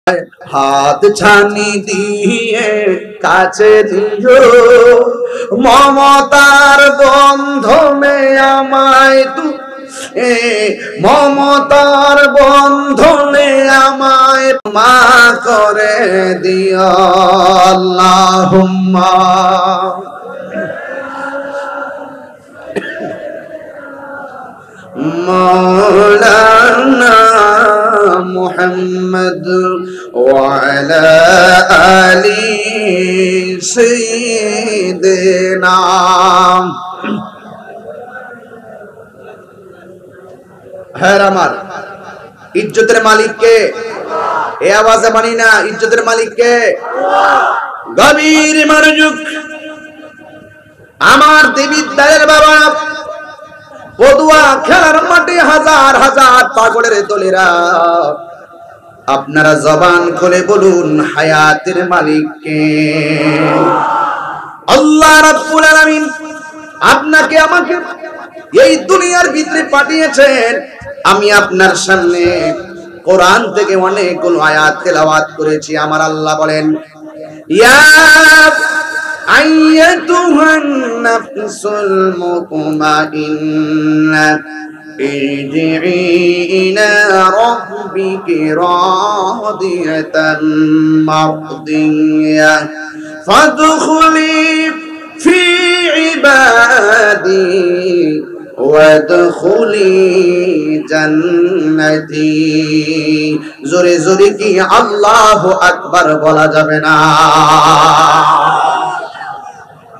হাত ছানি দিয়ে কাছে দিও, মমতার বন্ধনে আমায় মমতার বন্ধনে আমায় মা করে দিও আল্লাহুম্মা। مولانا محمد وعلى آل سيدنا। হ্যাঁ আমার ইজ্জতের মালিক কে? এ আওয়াজে মানি না, ইজ্জতের মালিক কে? গভীর মনোযোগ। আমার দেবিদ্বারের বাবা পদুয়া খেলার মাঠে হাজার হাজার পাগলের দলেরা, আপনারা জবান খুলে বলুন হায়াতের মালিক কে? আল্লাহ রাব্বুল আলামিন আপনাকে আমাকে এই দুনিয়ার ভিতরে পাঠিয়েছেন। আমি আপনার সামনে কোরআন থেকে অনেকগুলো আয়াত তেলাওয়াত করেছি। আমার আল্লাহ বলেন, ইয়া আইয়াতুহান নাফসুল মুতমাইন্না ইরজিই ইলা রাব্বিকি রাদিয়াতান মারদিয়া ফাদখুলি ফি ইবাদি ওয়াদখুলি জান্নাতি। জোরে জোরে কি আল্লাহু আকবার বলা যাবে না?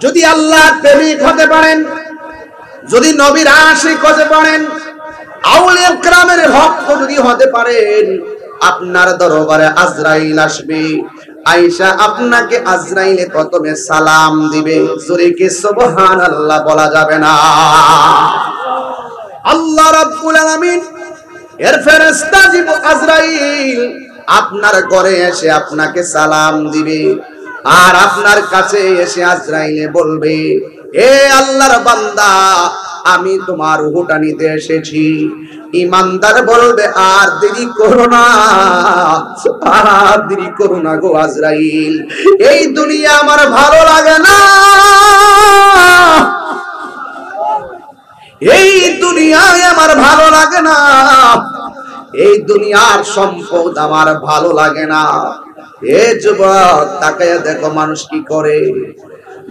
যদি আল্লাহ প্রেমিক হতে পারেন, যদি নবীর আশিক হতে পারেন, আউলিয়া কেরামের ভক্ত যদি হতে পারেন, আপনার দরবারে আজরাইল আসবে। আয়েশা আপনাকে আজরাইলে প্রথমে সালাম দিবে। জোরে কি সুবহানাল্লাহ বলা যাবে না? আল্লাহ রাব্বুল আলামিন এর ফেরেশতা আজরাইল আপনার ঘরে এসে আপনাকে সালাম দিবে। আর আপনার কাছে এসে আজরাইলে বলবে, এ আল্লাহর বান্দা, আমি তোমার রূহটা নিতে এসেছি। ঈমানদার বলবে, আর দেরি করো না, আর দেরি করো না গো আজরাইল, এই দুনিয়া আমার ভালো লাগে না, এই দুনিয়ায় আমার ভালো লাগে না, এই দুনিয়ার সম্পদ আমার ভালো লাগে না। এ যুবক, তাকায়া দেখো মানুষ কি করে।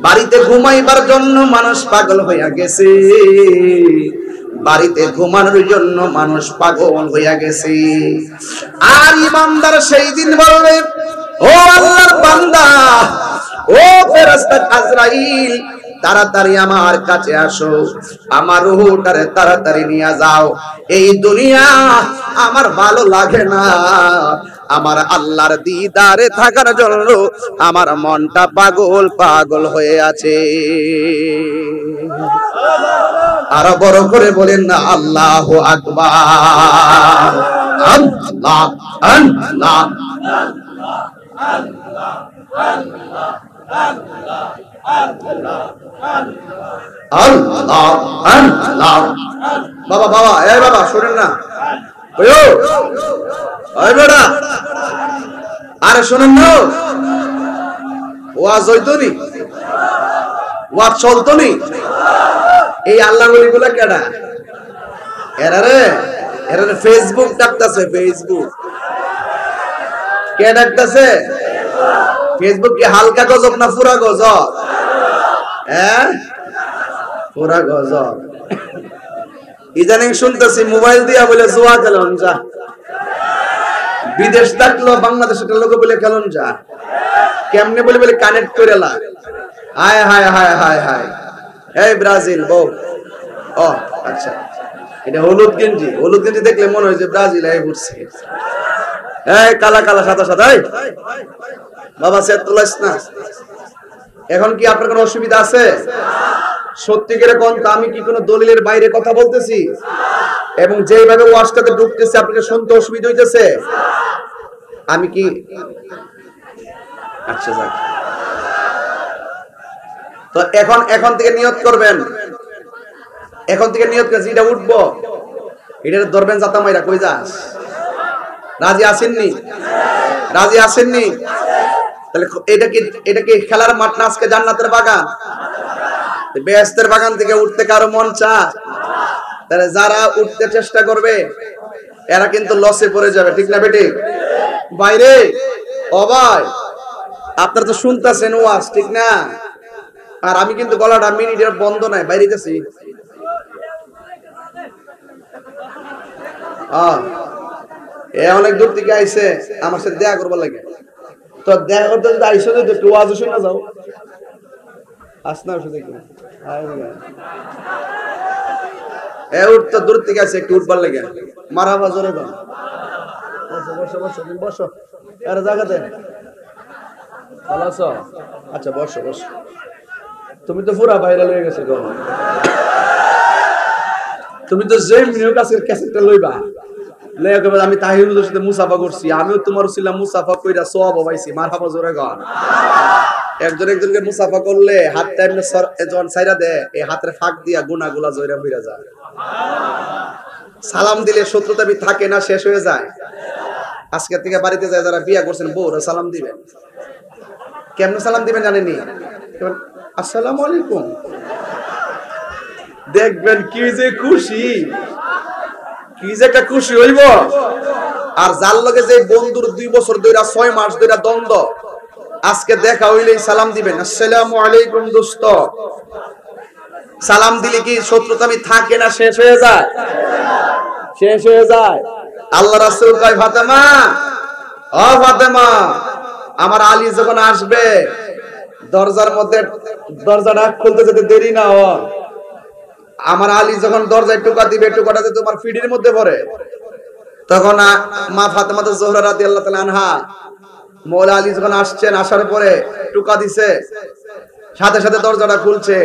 বাড়িতে ঘুমাইবার জন্য মানুষ পাগল হইয়া গেছে, বাড়িতে ঘুমানোর জন্য মানুষ পাগল হইয়া গেছে। আর ঈমানদার সেই দিন বলবে, ও আল্লাহর বান্দা, ও ফেরেশতা আজরাইল, তাড়াতাড়ি আমার কাছে আসো, আমার রূহটারে তাড়াতাড়ি নিয়ে যাও, এই দুনিয়া আমার ভালো লাগে না, আমার আল্লাহর দিদারে থাকার জন্য আমার মনটা পাগল পাগল হয়ে আছে। আরো বড় করে বলেন না আল্লাহু আকবার। আল্লাহ আল্লাহ আল্লাহ আল্লাহ। বাবা বাবা, এই বাবা শুনেন না, আরে শোনেন না, ওয়াজ হইতনি, ওয়াজ চলতনি। এই আল্লাহর ওলিগুলা কেডা? এরা রে ফেসবুক ডাকতেছে। ফেসবুক কে ডাকতেছে? ফেসবুক কি হালকা গজব না পুরা গজব? হ্যাঁ, পুরা গজব। ইদানিং শুনতেছি মোবাইল দিয়া বলে জুয়া খেলন যা, বিদেশ থাকলো বাংলাদেশের লোক বলে খেলন যা, কেমনে বলে বলে কানেক্ট করে লা। হায় হায় হায় হায় হায়। এই ব্রাজিল বউ, ও আচ্ছা, এটা হলুদ গেঞ্জি, হলুদ গেঞ্জি দেখলে মনে হয় যে ব্রাজিল এই ঘুরছে। এই কালা কালা সাদা সাদা, বাবা সে তুলাস না। এখন কি আপনার কোনো অসুবিধা আছে? সত্যি করে কোন, আমি কি কোনো দলিলের বাইরে কথা বলতেছি? এবং যেভাবে ওয়াজটাতে ঢুকতেছে আপনাকে শুনতে অসুবিধা হইতেছে? আমি কি আচ্ছা যাক, তো এখন থেকে নিয়ত করবেন, এখন থেকে নিয়ত করে যেটা উঠবো এটা ধরবেন, জাতা মাইরা কই যাস? রাজি আছেননি? রাজি আসেননি? তাহলে এটা কি খেলার মাঠ না আজকে জান্নাতের বাগান? বেহেশতের বাগান থেকে উঠতে কারো মন চায়? তাহলে যারা উঠতে চেষ্টা করবে এরা কিন্তু লসে পড়ে যাবে, ঠিক না বেটি? বাইরে ও ভাই, আপনারা তো শুনতেছেন ওয়াজ, ঠিক না? আর আমি কিন্তু গলাটা মিনিটের বন্ধ নাই, বাইরে গেছি। অনেক দূর থেকে আইছে আমার সাথে দেখা করবার লাগে। তো দেখা করতে যদি আইসো তো একটু ওয়াজ শুনে যাও। আসনা শুধু উঠতে দূর থেকে আছে, একটু উঠবার লাগে। মারাবা জোরে কর। বসো বসো বসো, তুমি বসো। আরে জায়গা দেন। ভালো আছো? আচ্ছা বসো বসো। তুমি তো পুরা ভাইরাল হয়ে গেছে গো। তুমি তো যে মিনিউ কাছের ক্যাসেটটা লইবা, লইয়া কইবা আমি তাহিরুদের সাথে মুসাফা করছি, আমিও তোমার ছিলাম মুসাফা কইরা সওয়াব পাইছি। মারহাবা জোরে কর। একজন একজনকে মুসাফা করলে হাতটা এমনি যখন ছাইরা দেয়, এই হাতের ফাঁক দিয়া গুনাহগুলা জয়রা ফিরা যায়। সালাম দিলে শত্রুতা থাকে না, শেষ হয়ে যায়। আজকে থেকে বাড়িতে যায় যারা বিয়া করছেন বউরা সালাম দিবেন। কেমনে সালাম দিবেন জানেননি? আসসালামু আলাইকুম। দেখবেন কি যে খুশি, কি যে একটা খুশি হইব। আর যার লগে যে বন্ধুর 2 বছর ধরে 6 মাস ধরে দ্বন্দ্ব, আজকে দেখা হইলেই সালাম দিবেন, আসসালামু আলাইকুম দোস্ত। সালাম দিলে কি শত্রুতা থাকে না, শেষ হয়ে যায়? শেষ হয়ে যায়। আল্লাহ রাসূল কয়, ফাতেমা ও ফাতেমা, আমার আলী যখন আসবে দরজার মধ্যে দরজাটা খুলতে যেতে দেরি না হয়। আমার আলী যখন দরজায় টোকা দিবে, টোকাটা যে তোমার পিঠের মধ্যে পড়ে, তখন মা ফাতেমা জোহরা রাদিয়াল্লাহু তাআলা আনহা মওলা আলী যখন আসছেন, আসার পরে টোকা দিছে, সাথে সাথে দরজাটা খুলছে।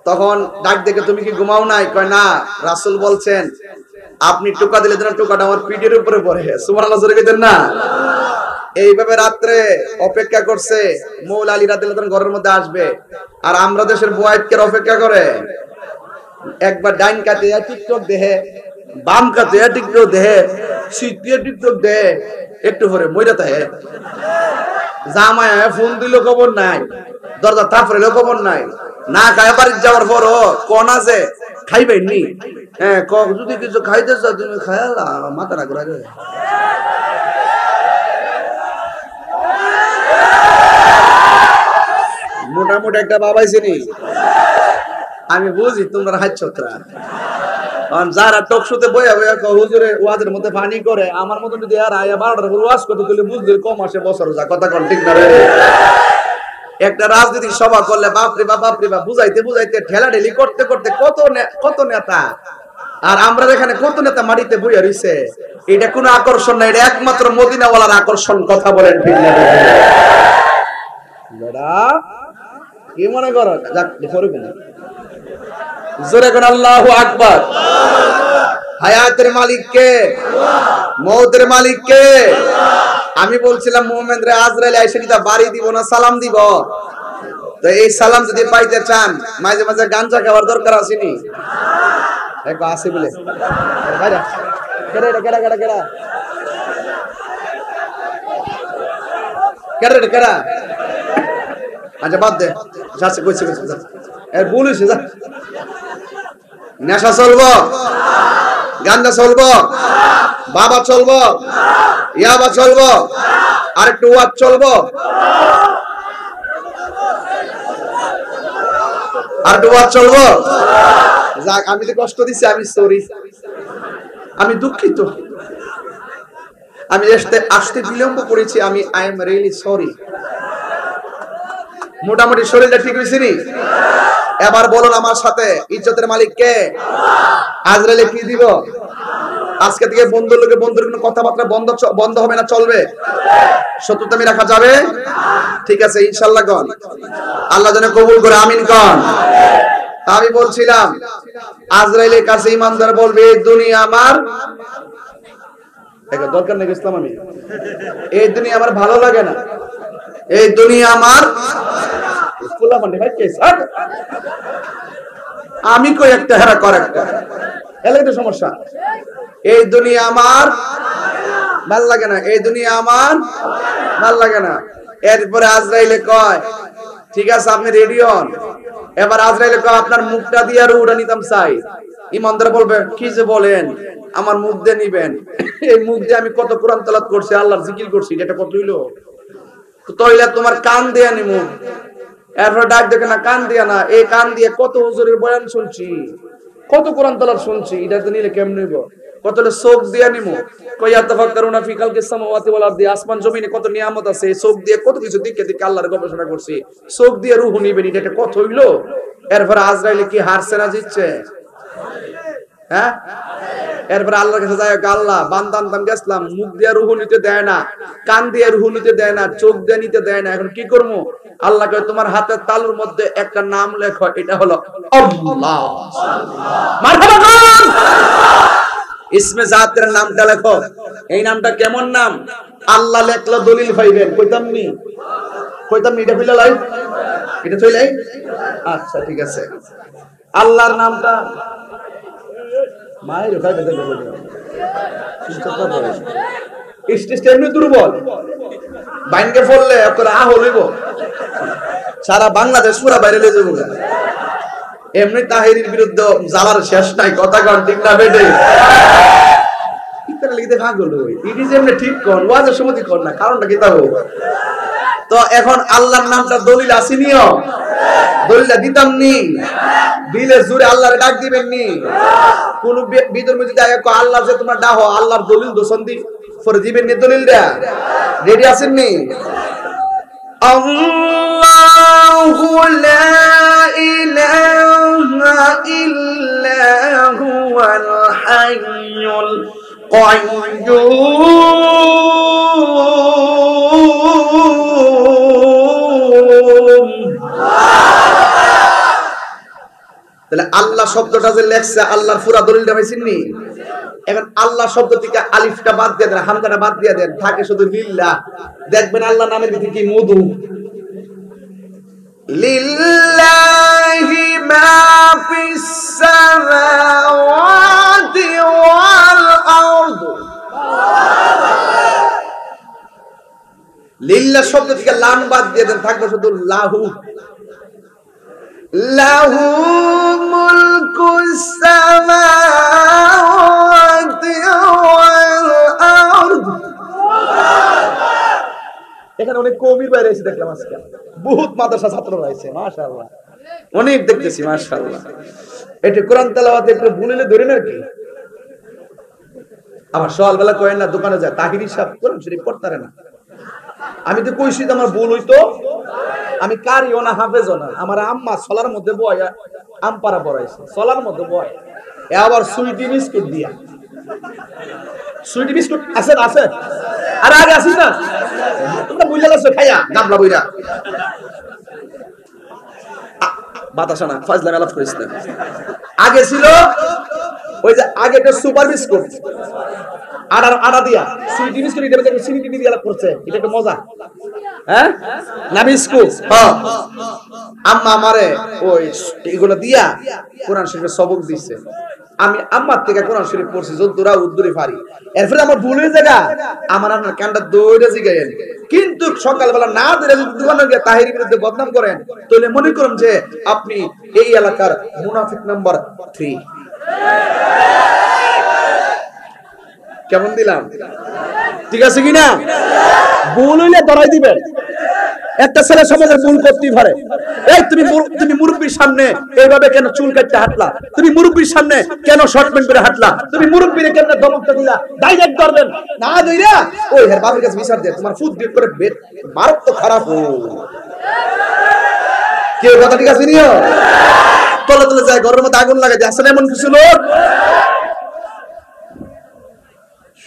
তখন ডাক দেখে, তুমি কি ঘুমাও নাই? কয় না, রাসূল বলছেন আপনি টোকা দিলে যেন টোকাটা আমার পিঠের উপরে পড়ে। সুবহানাল্লাহ জোরে কইতেন না? এইভাবে রাত্রে অপেক্ষা করছে মওলা আলী রাদিয়াল্লাহু তাআলা ঘরের মধ্যে আসবে। আর আমরা দেশের বুয়াইতকে অপেক্ষা করে, একবার ডাইন কাতে টিকটক দেহে, বাম কাতে টিকটক দেহে, সিটিয়ে টিকটক দেহে, একটু পরে মইরা তাহে। জামাই ফোন দিল খবর নাই, দরজা থাপড়াইলো খবর নাই, না খায় বাড়ি যাওয়ার পরও কোন আছে খাইবেন নি? হ্যাঁ, যদি কিছু খাইতে চাও তুমি খায়ালা, মাথা রাখো রাখো। মোটামুটি একটা বাবাইছে নি। আমি বুঝি তোমরা হাইছত্রা। যারা টক শোতে বইয়া বইয়া হুজুরে ওয়াজের মধ্যে পানি করে, আমার মতন যদি আর আয়া 12টার পর ওয়াজ করতে তুলে বুঝলে কম আসে বছর যা। কথা কোন ঠিক না রে? একটা রাজনৈতিক সভা করলে বাপরে বাপ বুঝাইতে বুঝাইতে ঠেলাঠেলি করতে করতে কত নেতা, আর আমরা এখানে কত নেতা মাটিতে বইয়া রইছে। এটা কোনো আকর্ষণ না, এটা একমাত্র মদিনাওয়ালার আকর্ষণ। কথা বলেন ঠিক না? কি মনে করো? জোরে কোন আল্লাহু আকবার। হায়াতের মালিক কে? মওতের মালিক কে? আমি বলছিলাম মুমিন রে আজরাইল আইসা কি তা বাড়ি দিব না সালাম দিব? তো এই সালাম যদি পাইতে চান মাঝে মাঝে গাঞ্জা খাওয়ার দরকার আসেনি? এক আসে বলে ভাইরা কেডা কেডা কেডা কেডা কেডা কেডা। আচ্ছা বাদ দে, যাচ্ছে কইছে কইছে এর বলিস যা। নেশা চলবো, গাঞ্জা চলবো, বাবা চলবো, ইয়াবা চলবো, আরেকটু ওয়াজ চলবো, আরেকটু ওয়াজ চলবো। যাক, আমি তো কষ্ট দিছি, আমি সরি, আমি দুঃখিত, আমি আসতে বিলম্ব করেছি, আমি আই এম রিয়েলি সরি। মোটামুটি শরীরটা ঠিক হয়েছে নি? এবার বলুন আমার সাথে, ইজ্জতের মালিক কে? আজরাইলে কি দিব? আজকে থেকে বন্ধুর লোকে বন্ধুর কোনো কথাবার্তা বন্ধ হবে না, চলবে? শত্রুতামি রাখা যাবে? ঠিক আছে ইনশাআল্লাহ কোন আল্লাহ যেন কবুল করে, আমিন কোন। আমি বলছিলাম আজরাইলের কাছে ইমানদার বলবে, এই দুনিয়া আমার দরকার নেই, ইসলাম আমি এই দুনিয়া আমার ভালো লাগে না, এই দুনিয়া আমার আমি কই একটা হেরা কর একটা এলাই তো সমস্যা। এই দুনিয়া আমার ভাল লাগে না, এই দুনিয়া আমার ভাল লাগে না। এরপরে আজরাইলে কয় ঠিক আছে আপনি রেডি হন। এবার আজরাইলে কয় আপনার মুখটা দিয়ে রুহটা নিতাম চাই। ইমানদার বলবে কি যে বলেন, আমার মুখ দিয়ে নিবেন? এই মুখ দিয়ে আমি কত কোরআন তেলাওয়াত করছি, আল্লাহর জিকির করছি, এটা কত হইলো? তাইলে তোমার কান দিয়ে নিমু। এরপর ডাক দেখে না, কান দিয়া না, এই কান দিয়ে কত হুজুরের বয়ান শুনছি, কত কোরআন তেলাওয়াত শুনছি, এটা তো নিলে কেমন হইব? কত চোখ দিয়ে নিমু। কইয়া তাফাক্কারুনা ফি খালকিস সামাওয়াতি ওয়াল আরদি, আসমান জমিনে কত নিয়ামত আছে, চোখ দিয়ে কত কিছু দিকে দিকে আল্লাহর গবেষণা করছি, চোখ দিয়ে রূহ নিবেন, এটা কত হইলো? এরপর আজরাইল কি হারছে না জিতছে? হ্যাঁ, এরপর আল্লাহর কাছে যায়, আল্লাহ বান্দান দাম গেছলাম, মুখ দিয়ে রূহ নিতে দেয় না, কান দিয়ে রূহ নিতে দেয় না, চোখ দিয়ে নিতে দেয় না, এখন কি করবো? আল্লাহ কয় তোমার হাতের তালুর মধ্যে একটা নাম লেখো, এটা হলো আল্লাহ। মারহাবা, ইসমে জাতের নামটা লেখো। এই নামটা কেমন নাম? আল্লাহ লেখলো দলিল পাইবেন। কইতাম নি এটা কইলা লাই, এটা থইলাই। আচ্ছা ঠিক আছে, আল্লাহর নামটা মায়ের ওখানে বেঁধে দেবো। এমনি দুর্বল বাইনকে ফললে হইব, সারা বাংলাদেশ পুরা বাইরে লে যাবো। এমনি তাহিরির বিরুদ্ধে জ্বালার শেষ নাই, কথা কন ঠিক না বেটে? ঠিক কর, ওয়াজের সময় কর না, কারণটা কি তাও? তো এখন আল্লাহর নামটা দলিল আসিনিও, দলিলটা দিতাম নি, দিলে জুড়ে আল্লাহর ডাক দিবেন নি? কোন বিধর্মী যদি আল্লাহ যে তোমরা ডাহ, আল্লাহর দলিল দোষণ দি পরে দিবেন নি? দলিল দেয়া রেডি আছেন নি? আল্লাহু লা ইলাহা ইল্লা হুয়াল হাইয়ুল কাইয়্যুম। তাহলে আল্লাহ শব্দটা যে লেখছে, আল্লাহর পুরা দলিলটা পাইছেন নি? এখন আল্লাহ শব্দ থেকে আলিফটা বাদ দিয়ে দেন, হামজাটা বাদ দিয়ে দেন, থাকে শুধু লিল্লাহ। দেখবেন আল্লাহ নামের ভিতরে কি মধু। লিল্লাহি মা ফিস সামাওয়াতি ওয়াল আরদ। লিল্লাহ শব্দ থেকে লাম বাদ দিয়ে দেন, থাকবে শুধু লাহু। লাহু মুলকুস সামাওয়াতি ওয়াল আরদ। এখানে অনেক কবির বাইরে এসে দেখলাম আজকে, বহুত মাদ্রাসা ছাত্র রয়েছে, মাশাআল্লাহ, অনেক দেখতেছি, মাশাআল্লাহ। এটা কোরআন তেলাওয়াত একটু ভুলেলে ধরেন আর কি। আমার সকালবেলা কয়েন না, দোকানে যায়, তাহিরি সাহেব কোরআন শরীফ পড়তারে না। আমি তো কইছি আমার ভুল হইতো, আমি কারিও না হাফেজও না। আমার আম্মা সলার মধ্যে বয়, আমপারা পড়াইছে, সলার মধ্যে বয়, আবার সুইটি বিস্কুট দিয়া। সুইটি বিস্কুট আছে না? আছে, আর আগে আসিস না, তোমরা বুঝলা গেছো খাইয়া গামলা বইরা। বাতাসা না, ফাজলা আলাপ করিস না। আগে ছিল ওই যে আগে একটা সুপার বিস্কুট, আড়া দিয়া সুইটি বিস্কুট, এটা দেখো সিনিটি দিয়ে আলাপ করছে, এটা একটা মজা। হ্যাঁ না বিস্কুট, হ্যাঁ। আম্মা আমারে ওই এগুলো দিয়া কোরআন শরীফের সবক দিছে। আমি আম্মার থেকে কোরআন শরীফ পড়ছি যদ্দুরা উদ্দুরি পারি। এরপরে আমার ভুল হয়ে জায়গা, আমার আপনার কানটা দৌড়ে জিগাইন। কিন্তু সকালবেলা না ধরে যদি দোকানে গিয়ে তাহিরির বিরুদ্ধে বদনাম করেন, তাহলে মনে করুন যে আপনি এই এলাকার মুনাফিক নাম্বার 3। কেমন দিলাম? ঠিক আছে কিনা? ভুল হইলে ধরাই দিবেন। একটা ছেলে সমাজের ভুল করতেই পারে। এই তুমি মুরব্বির সামনে এইভাবে কেন চুল কাটতে হাঁটলা? তুমি মুরব্বির সামনে কেন শর্ট প্যান্ট পরে হাঁটলা? তুমি মুরব্বিরে কেন ধমকটা দিলা? ডাইরেক্ট করবেন না দইরা ওই হের বাবার কাছে বিচার দে, তোমার ফুট দিয়ে করে মারক তো খারাপ হো। কে কথা ঠিক আছে নিও? তলে তলে যায়, ঘরের মধ্যে আগুন লাগাই দেয়। আসলে এমন কিছু লোক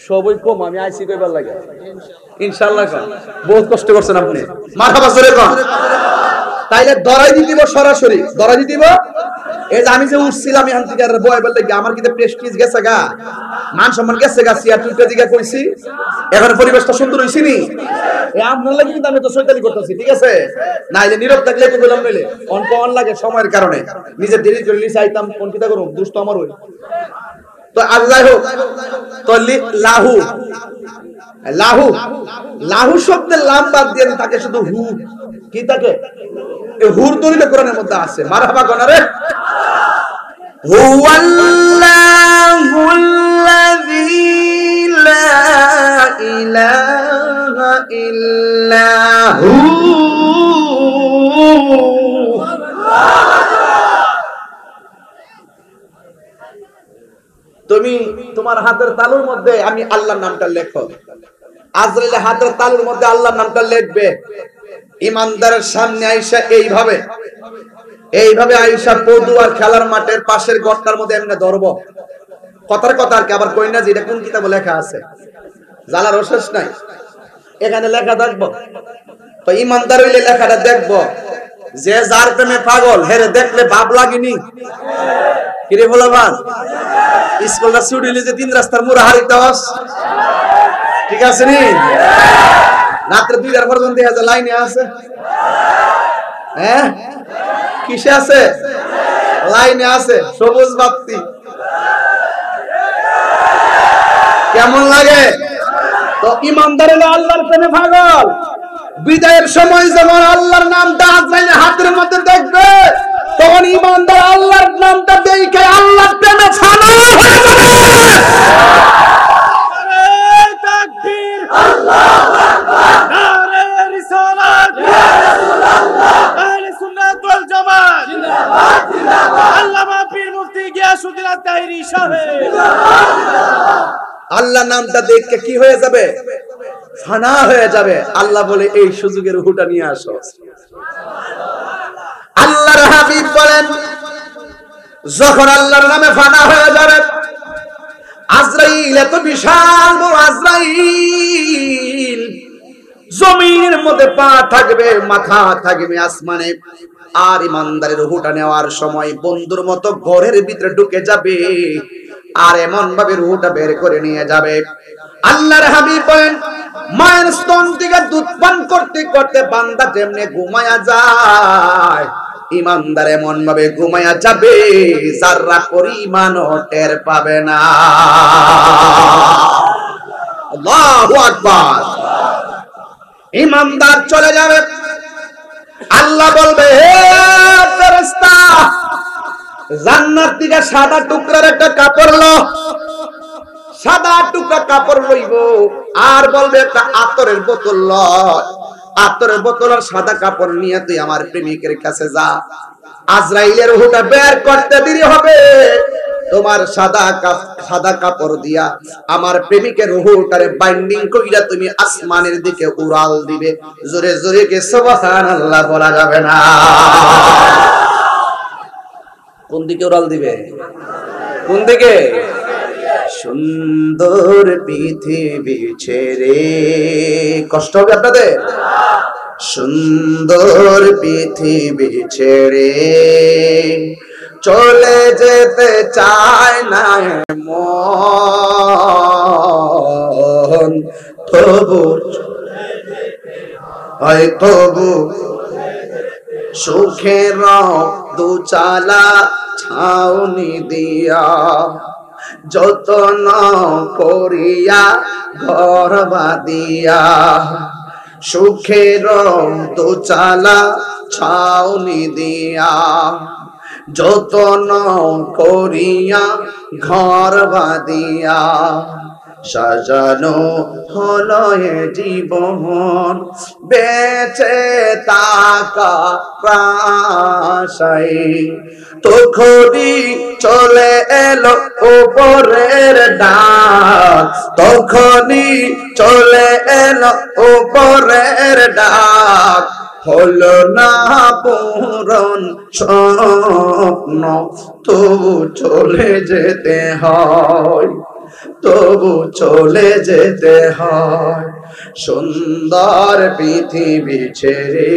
সবই কম, আমি আইসি কইবার লাগে ইনশাআল্লাহ। বহুত কষ্ট করছেন আপনি, মারহাবা জোরে কোন। তাইলে দরাই দি দিব, সরাসরি দরাই দি দিব। এই যে আমি যে উঠছিলাম এখান থেকে বয় বলতে কি আমার কি প্রেস্টিজ গেছে গা, মান সম্মান গেছে গা, সিয়া টুইটা দিকে কইছি। এখন পরিবেশটা সুন্দর হইছে নি? এই আপনার লাগি কিন্তু আমি তো শয়তানি করতেছি, ঠিক আছে? নাইলে নীরব থাকলে তো বললাম, নইলে অন লাগে সময়ের কারণে নিজে দেরি করে লিস আইতাম কোন কিতা করব, দুষ্ট আমার হই। তো তো আর যাই হোক, তো লাহু লাহু লাহু শব্দের লাম বাদ দিয়ে তাকে শুধু হু, কি তাকে হুর দলিল কোরআনের মধ্যে আছে। মারহাবা কোন রে? হুয়াল্লাহুল্লাযী লা ইলাহা ইল্লা হু। তুমি তোমার হাতের তালুর মধ্যে আমি আল্লাহর নামটা লেখো। আজরাইল হাতের তালুর মধ্যে আল্লাহর নামটা লিখবে। ইমানদারের সামনে আয়েশা এইভাবে আয়েশা পদুয়ার খেলার মাঠের পাশের গর্তার মধ্যে এমনি ধরবো। কথার কথা আর কি, আবার কই না যে এটা কোন কিতাবে লেখা আছে, জালার অশেষ নাই, এখানে লেখা দেখবো। তো ইমানদার হইলে লেখাটা দেখবো, যে যার প্রেমে পাগল হেরে দেখলে ভাব লাগেনি কিরে ভোলাবান? স্কুলটা ছুটি হইলে যে 3 রাস্তার মোড়া হারিতাস, ঠিক আছে নি? রাত্রে 2টার পর্যন্ত লাইনে আছে, হ্যাঁ কিসে আছে? লাইনে আছে, সবুজ বাতি। কেমন লাগে? তো ইমানদার হলো আল্লাহর প্রেমে পাগল। বিদায়ের সময় যখন আল্লাহর নামটা আজরাইলের হাতের মধ্যে দেখবে, তখন ইমানদার আল্লাহর নামটা দেখে আল্লাহর প্রেমে ফানা হয়ে যাবে। নারে তাকবীর, আল্লাহু আকবার, নারে রিসালাত, ইয়া রাসূলুল্লাহ, আহলে সুন্নাত ওয়াল জামাত জিন্দাবাদ জিন্দাবাদ, আল্লামা পীর মুফতি গিয়াসউদ্দিন আত-তাহিরি সাহেব জিন্দাবাদ জিন্দাবাদ। আল্লাহর নামটা দেখে কি হয়ে যাবে? ফানা হয়ে যাবে। আল্লাহ বলে এই সুযোগের রুহটা নিয়ে আসো। আল্লাহর হাবিব বলেন, যখন আল্লাহর নামে ফানা হয়ে যাবে, আজরাইল এত বিশাল বড় আজরাইল, জমিনের মধ্যে পা থাকবে, মাথা থাকবে আসমানে। আর ইমানদারের রুহটা নেওয়ার সময় বন্ধুর মতো ঘরের ভিতরে ঢুকে যাবে, আর এমন ভাবে রুহটা বের করে নিয়ে যাবে। আল্লাহর হাবিব বলেন, মায়ের স্তন থেকে দুধ পান করতে করতে বান্দা যেমনে ঘুমায়া যায়, ইমানদার এমন ভাবে ঘুমায়া যাবে যারা পরিমাণও টের পাবে না। আল্লাহু আকবার। ইমানদার চলে যাবে, আল্লাহ বলবে, হে ফেরেশতা, জান্নাত থেকে সাদা টুকরার একটা কাপড় লো। সাদা টুকরা কাপড় লইব, আর বলবে একটা আতরের বোতল লয়। আতরের বোতল আর সাদা কাপড় নিয়ে তুই আমার প্রেমিকের কাছে যা। আজরাইলের রূহটা বের করতে দেরি হবে, তোমার সাদা কাপড় দিয়া আমার প্রেমিকের রূহটারে বাইন্ডিং কইরা তুমি আসমানের দিকে উড়াল দিবে। জোরে জোরে কে সুবহানাল্লাহ বলা যাবে না? কোন দিকে উড়াল দিবে? কোন দিকে? সুন্দর পৃথিবী ছেড়ে, কষ্ট হবে আপনাদের? সুন্দর পৃথিবী ছেড়ে চলে যেতে চায় না মন, তবু সুখের দুচালা ছাউনি দিয়া যতন করিয়া ঘর বাঁধিয়া, সুখের দোচালা ছাউনি দিয়া যতন করিয়া ঘর বাঁধিয়া, সাজানো হলো এ জীবন বেঁচে থাকা আশায়। তখনই চলে এলো উপরের ডাক, তখনই চলে এলো উপরের ডাক, হলো না পূরণ স্বপ্ন, তবু চলে যেতে হয়, তবু চলে যেতে হয়। সুন্দর পৃথিবী ছেড়ে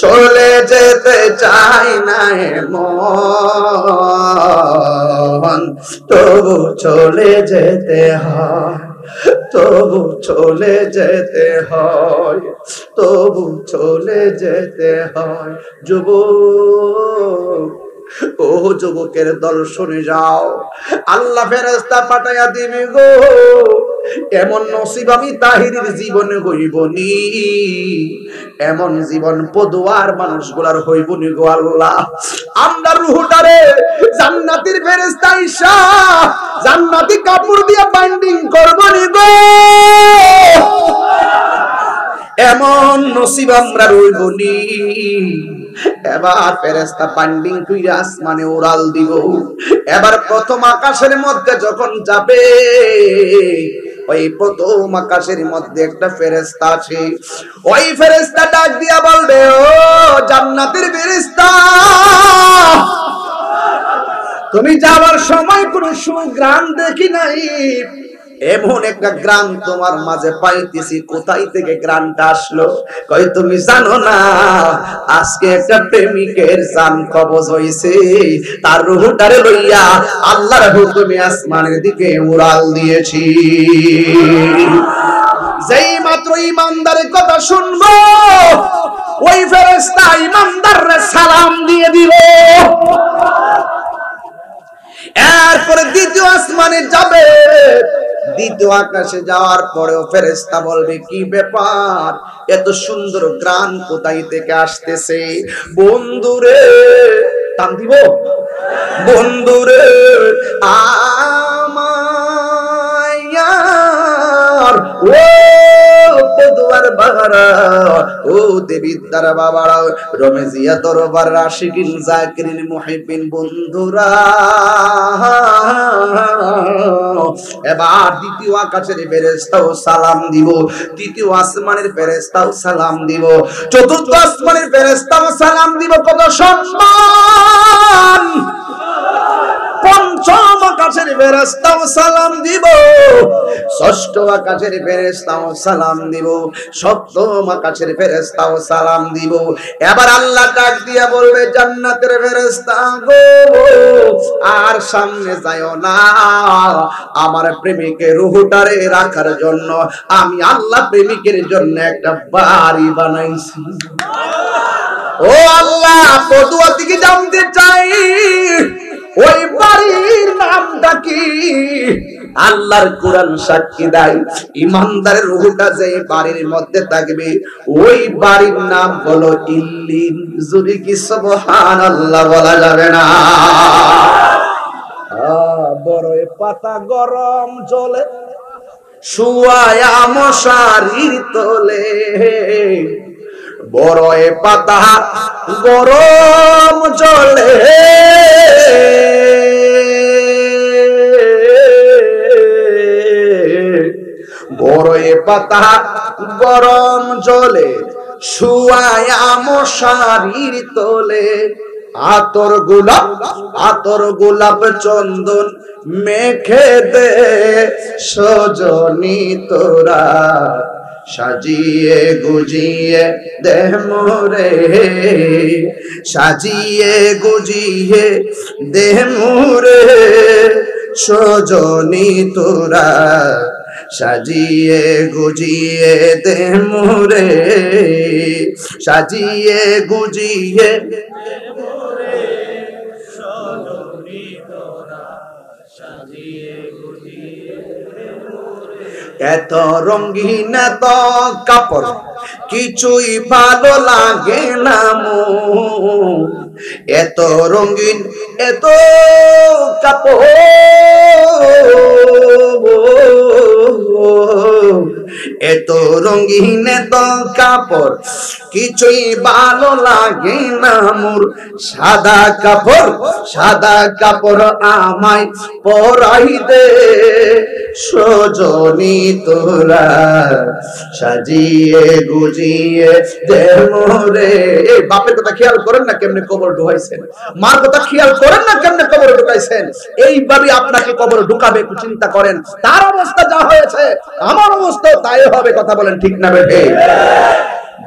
চলে যেতে চাই না মন, তবু চলে যেতে হয়, তবু চলে যেতে হয়, তবু চলে যেতে হয়। যুবক ও যুবকের দল শুনে যাও, আল্লাহ ফেরেশতা পাঠাইয়া দিবে গো, এমন নসিব আমি তাহিরের জীবনে হইবনি, এমন জীবন পদুয়ার মানুষগুলার হইবনি গো আল্লাহ। আমরা রূহটারে জান্নাতের ফেরেশতা আইসা জান্নাতি কাপড় দিয়ে বাইন্ডিং করবনি গো, এমন নসিব আমরা রইবনি। এবার ফেরেশতা বাইন্ডিং কইরা আসমানে উড়াল দিব। এবার প্রথম আকাশের মধ্যে যখন যাবে, ওই প্রথম আকাশের মধ্যে একটা ফেরেশতা আছে, ওই ফেরেশতা ডাক দিয়া বলবে, ও জান্নাতের ফেরেশতা, তুমি যাওয়ার সময় কোন সুঘ্রাণ দেখি নাই, এমন একটা গ্রাম তোমার মাঝে পাইতেছি, কোথায় থেকে গ্রামটা আসলো? কই তুমি জানো না আজকে একটা প্রেমিকের জান কবজ হইছে, তার রূহটারে লইয়া আল্লাহর হুকুমে আসমানের দিকে উড়াল দিয়েছি। যেই মাত্র ইমানদারের কথা শুনবো, ওই ফেরেশতা ইমানদাররে সালাম দিয়ে দিল। এরপরে দ্বিতীয় আসমানে যাবে, দ্বিতীয় আকাশে যাওয়ার পরেও ফেরেশতা বলবে, কি ব্যাপার, এত সুন্দর গান কোথায় থেকে আসতেছে? বন্ধুরে, টান দিব, বন্ধুরে আমার, ও পদুয়ার বাবারা, ও দেবিদ্দার বাবারা, রমেজিয়া দরবার আশিকিন জাকিরিন মুহিবিন বন্ধুরা, এবার দ্বিতীয় আকাশের ফেরেশতাও সালাম দিব, তৃতীয় আসমানের ফেরেশতাও সালাম দিব, চতুর্থ আসমানের ফেরেশতাও সালাম দিব। কত সম্মান! পঞ্চম আকাশের ফেরেশতাও সালাম দিব, ষষ্ঠ আকাশের ফেরেশতাও সালাম দিব, সপ্তম আকাশের ফেরেশতাও সালাম দিব। এবার আল্লাহ ডাক দিয়া বলবে, জান্নাতের ফেরেশতা গো, আর সামনে যাও না, আমার প্রেমিকের রূহটারে রাখার জন্য আমি আল্লাহ প্রেমিকের জন্য একটা বাড়ি বানাইছি। ও আল্লাহ, পদুয়া থেকে জানতে চাই ওই বাড়ির নামটা কি? আল্লাহর কোরআন সাক্ষী দেয়, ইমানদারের রূহটা যে বাড়ির মধ্যে থাকবে ওই বাড়ির নাম হলো ইল্লিন। যদি কি সুবহানাল্লাহ বলা যাবে না? বড়ই পাতা গরম জলে শুয়ায়া মশারির তলে, বড়ই পাতা গরম জলে বড়ই পাতা গরম জলে শুয়ায়া মশারির তলে, আতর গোলাপ চন্দন মেখে দে সজনী তোরা, সাজিয়ে গুজিয়ে দেহ মোরে, সাজিয়ে গুজিয়ে দেহ মোরে সজনী তোরা, সাজিয়ে গুজিয়ে দেহ মোরে, সাজিয়ে গুজিয়ে এত রঙিন এত কাপড় কিছুই ভালো লাগে না মন, এত রঙিন এত কাপড় এত রঙিন এত কাপড় কিছুই ভালো লাগে না মোর, সাদা কাপড় আমায় পরাই দে সজনী তোরা, সাজিয়ে গুজিয়ে দে মোরে। বাপের কথা খেয়াল করেন না কেমনে কবর ঢুকাইছেন, মার কথা খেয়াল করেন না কেমনে কবর ঢুকাইছেন। এইভাবে আপনাকে কবর ঢুকাবে একটু চিন্তা করেন। তার অবস্থা যা হয়েছে আমার অবস্থা তাই হবে। কথা বলেন ঠিক না বেঠে?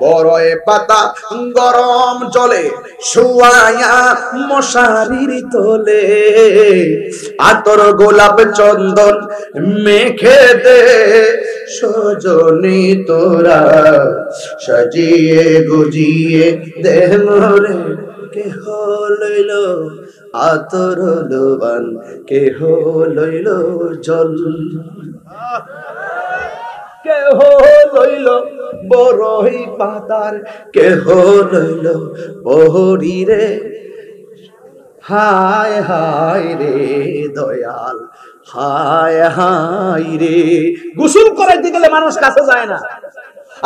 বড়ই পাতা গরম জলে শুয়ায়া মশারির তলে, আতর গোলাপ চন্দন মেখে দে সজনী তোরা, সাজিয়ে গুজিয়ে দে মোরে কেহ লইল আতর লোবান, কেহ লইল জল, কেহ লইল বরই পাতার, কেহ লইল বহরি রে। হায় হায় রে দয়াল, হায় হায় রে। গোসল করাইতে গেলে মানুষ কাছে যায় না,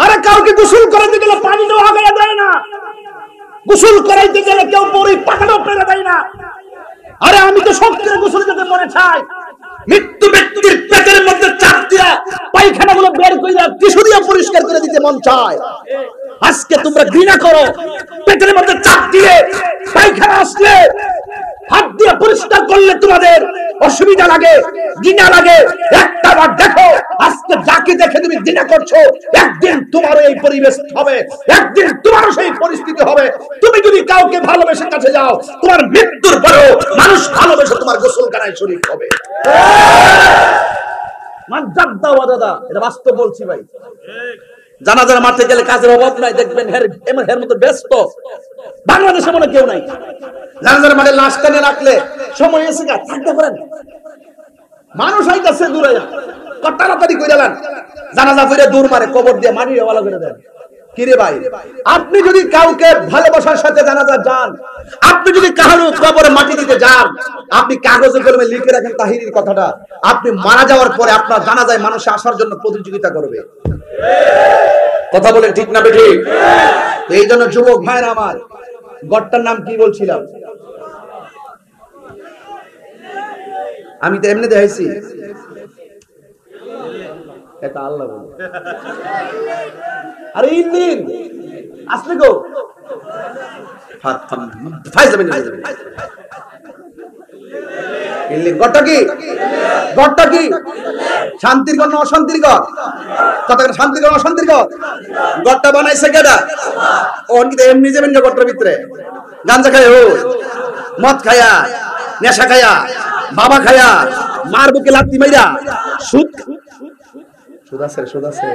আরে কাউকে গোসল করাইতে গেলে পানিটাও আগায় দেয় না, গোসল করাইতে গেলে কেউ বড়ই পাতাটাও পেরে দেয় না। আরে আমি তো সব করে গোসল করতে মনে চাই, মৃত্যু ব্যক্তির পেটের মধ্যে চাপ দিয়া পায়খানাগুলো বের কইরা টিস্যু দিয়ে পরিষ্কার করে দিতে মন চায়। আজকে তোমরা ঘৃণা করো, পেটের মধ্যে চাপ দিয়ে পায়খানা আসলে হাত দিয়ে পরিষ্কার করলে তোমাদের অসুবিধা লাগে, ঘৃণা লাগে। একটা বার দেখো, আজকে যাকে দেখে তুমি ঘৃণা করছো, একদিন তোমারও এই পরিবেশ হবে, একদিন তোমারও সেই পরিস্থিতি হবে। তুমি যদি কাউকে ভালোবেসে কাছে যাও, তোমার মৃত্যুর পরেও মানুষ ভালোবেসে তোমার গোসলখানায় শরীক হবে। দাদা, এটা বাস্তব বলছি ভাই। জানাজার মাঠে গেলে কাজের অভাব নাই, দেখবেন এর মতো ব্যস্ত বাংলাদেশে মনে কেউ নাই। জানাজার মাঠে লাশ টেনে রাখলে সময় এসে গা থাকতে পারেন, মানুষ আইতাছে দূরে তাড়াতাড়ি করে দেন, জানাজা করে দূর মারে, কবর দিয়ে মাটি ওয়ালা করে দেন। কিরে ভাই, আপনি যদি কাউকে ভালোবাসার সাথে জানাজা যান, আপনি যদি কারো কবরে মাটি দিতে যান, আপনি কাগজে কলমে লিখে রাখেন তাহিরির কথাটা, আপনি মারা যাওয়ার পরে আপনার জানাজায় মানুষ আসার জন্য প্রতিযোগিতা করবে। কথা বলেন ঠিক না বেঠিক? এই জন্য যুবক ভাইরা আমার, গড়টার নাম কি বলছিলাম? আমি তো এমনি দেখাইছি, এটা আল্লাহ বলে। আরে ইন্দিন আসলে গো গড়টা কি? গড়টা কি? শান্তির গড় না অশান্তির গড়? কথা শান্তির গড় অশান্তির গড়? গড়টা বানাইছে কেডা? ওন কি এমনি যাবেন না গড়টার ভিতরে? গাঞ্জা খায়, ও মদ খায়া, নেশা খায়া, বাবা খায়া, মার বুকে লাত্তি মাইরা, সুদ সুদ আছে, সুদ আছে।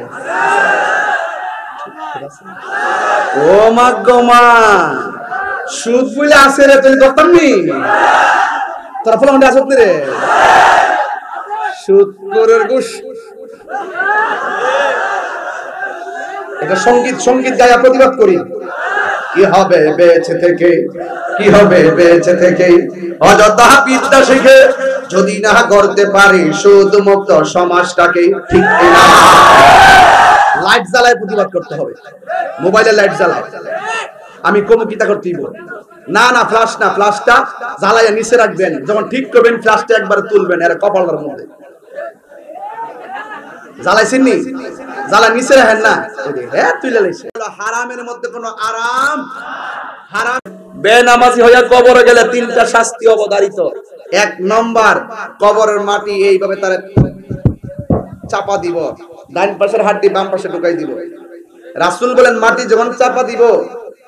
ও মা গো মা, সুদ বলে আছে রে, তুই করতাম নি তোরা ফলে মনে আসত রে, সুদ করের গুশ। এটা সঙ্গীত, সঙ্গীত গায়া প্রতিবাদ করি। কি হবে বেঁচে থেকে, কি হবে বেঁচে থেকে, অযথা বিদ্যা শিখে যদি না করতে পারি সুদ মুক্ত সমাজটাকে। ঠিক না? লাইট জ্বালায় প্রতিবাদ করতে হবে, মোবাইলে লাইট জ্বালায়। আমি কমুকিতা করতেই বল না, না ফ্লাশ না, ফ্লাশটা জ্বালাইয়া নিচে রাখবেন, যখন ঠিক করবেন ফ্লাশটা একবার তুলবেন, এর কপালের মধ্যে জ্বালাইছেন নি, জ্বালা নিচে রাখেন না, হ্যাঁ তুলে লাইছে। হারামের মধ্যে কোনো আরাম, হারাম। বেনামাজি হইয়া কবরে গেলে তিনটা শাস্তি অবধারিত। এক নম্বর, কবরের মাটি এইভাবে তার চাপা দিব, ডান পাশের হাড্ডি বাম পাশে ঢুকাই দিব। রাসূল বলেন মাটি যখন চাপা দিব,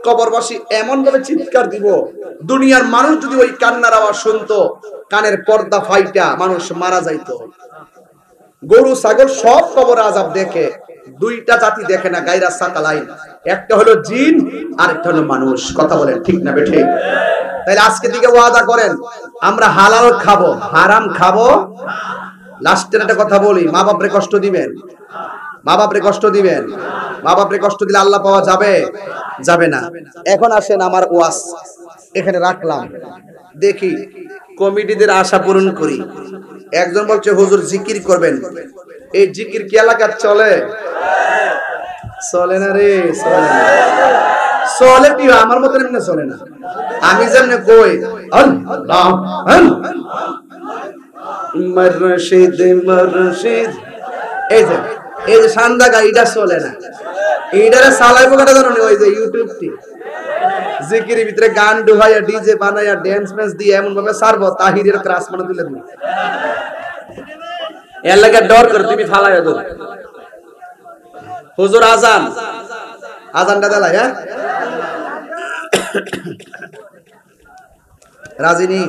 কবরবাসী এমন ভাবে চিৎকার দিব, দুনিয়ার মানুষ যদি ওই কান্নার আওয়াজ শুনতো, কানের পর্দা ফাইটা মানুষ মারা যাইতো। গরু ছাগল সব কবর আযাব দেখে, দুইটা জাতি দেখে না, গায়রা সাকালাইন, একটা হলো জিন আর একটা হলো মানুষ। কথা বলেন ঠিক না বেঠিক? তাহলে আজকে থেকে ওয়াদা করেন, আমরা হালাল খাবো, হারাম খাবো। লাস্টের একটা কথা বলি, মা বাপরে কষ্ট দিবেন, মা বাপরে কষ্ট দিবেন, মা বাপরে কষ্ট দিলে আল্লাহ পাওয়া যাবে? যাবে না। এখন আসেন আমার ওয়াজ এখানে রাখলাম, দেখি কমিটিদের আশা পূরণ করি। একজন বলছে হুজুর জিকির করবেন, এই জিকির কি এলাকার চলে? চলে না রে, চলে না। চলে কি আমার মতো এমনি চলে না। আমি যেমনি কই আল্লাহ মুর্শিদ মুর্শিদ, এই যে সান্দা গাইটা চলে না। এইটারে চালাইবো কাটা জানো না? ওই যে ইউটিউবটি জিকিরের ভিতরে গান ঢুকাইয়া ডিজে বানাইয়া ড্যান্স ম্যান্স দিয়ে এমন ভাবে সারবো তাহিরের ক্রাশ মানে তুলে দিই। এর লাগে ডর করে তুমি ফালাইয়া দাও। হুজুর আজান, আজানটা দেলাই, হ্যাঁ রাজিনী,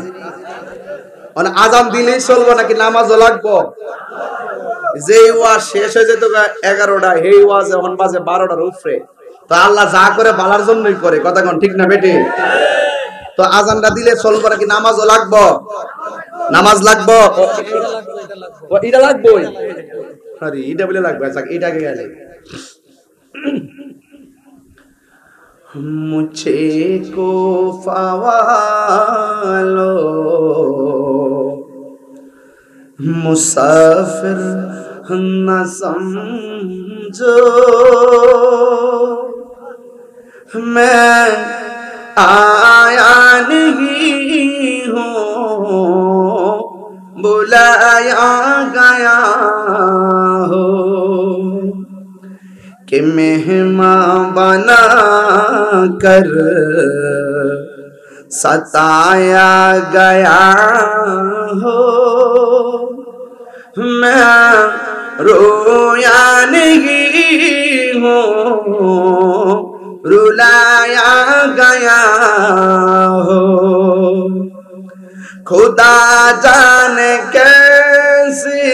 মানে আজান দিলেই চলবো নাকি নামাজও লাগবো? যে ওয়াজ শেষ হয়ে যেত 11টা, এই ওয়াজ এখন বাজে 12টার উপরে। তো আল্লাহ যা করে ভালোর জন্যই করে, কথা কোন ঠিক না বেটে? তো আজানটা দিলে চলবো নাকি নামাজও লাগবো? নামাজ লাগবো? এটা লাগবেই। আরে এটা বলে লাগবে, আচ্ছা এটাকে গেলে মুঝে কো ফাওয়ালো मुसाफिर न समझो, मैं आया नहीं हूँ बुलाया गया हो, कि मेहमान बना कर सताया गया हो, मैं रोया नहीं हूँ रुलाया गया हो, खुदा जाने कैसी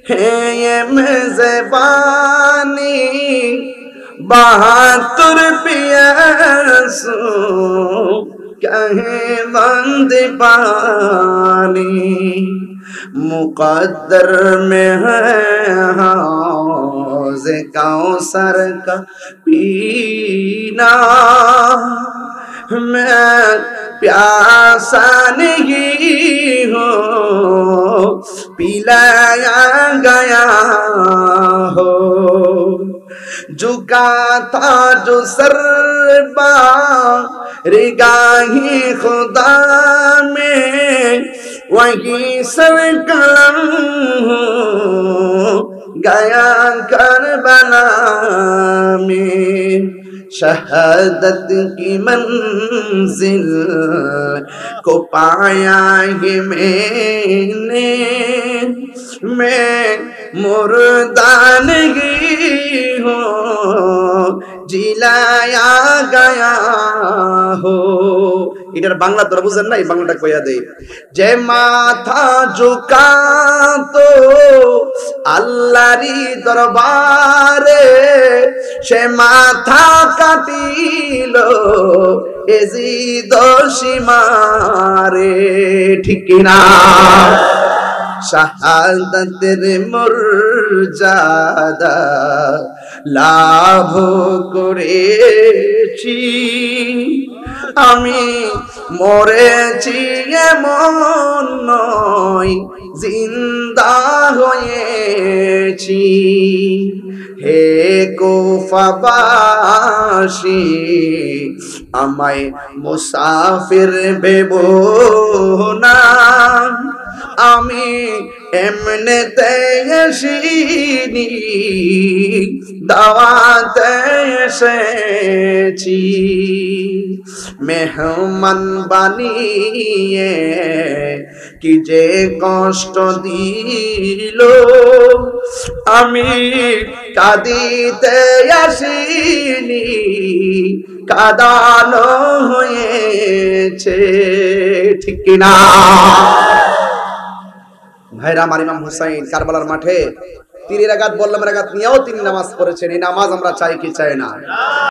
है ये मेज़बानी, बहादुर पियासू कहीं बंद पानी, मुक़द्दर में है हौज़ कौसर का पीना, मैं प्यासा नहीं हूँ पिलाया गया हो, झुका था जो सरबा रिगाही खुदा में, वही सर कलम गया करबला में, शहादत की मंजिल को पाया है मैंने, मैं मुर्दा नहीं हूँ जिलाया गया हो। এটার বাংলা তোরা বুঝেন না, এই বাংলাটা কইয়া দেই। যে মাথা ঝুকা তো আল্লাহরই দরবারে, সে মাথা কাটিল এজিদ সীমারে, ঠিক কিনা? শাহাদাতের মর্যাদা লাভ করেছি, আমি মরেছি এমন নয় জিন্দা হয়েছি, হে কুফাবাসী আমায় মুসাফির ভেবো না, আমি এমনেতে এসিনি দাওয়াতে এসেছি, মেহমান বানিয়ে কি যে কষ্ট দিল, আমি কাঁদিতে আসিনি কাঁদানো হয়েছে, ঠিক কিনা? ভাইরা, আমার ইমাম হুসাইন কারবালার মাঠে 3 রাকাত বললাম রাকাত নিয়েও তিনি নামাজ পড়েছেন। এই নামাজ আমরা চাই কি চাই না?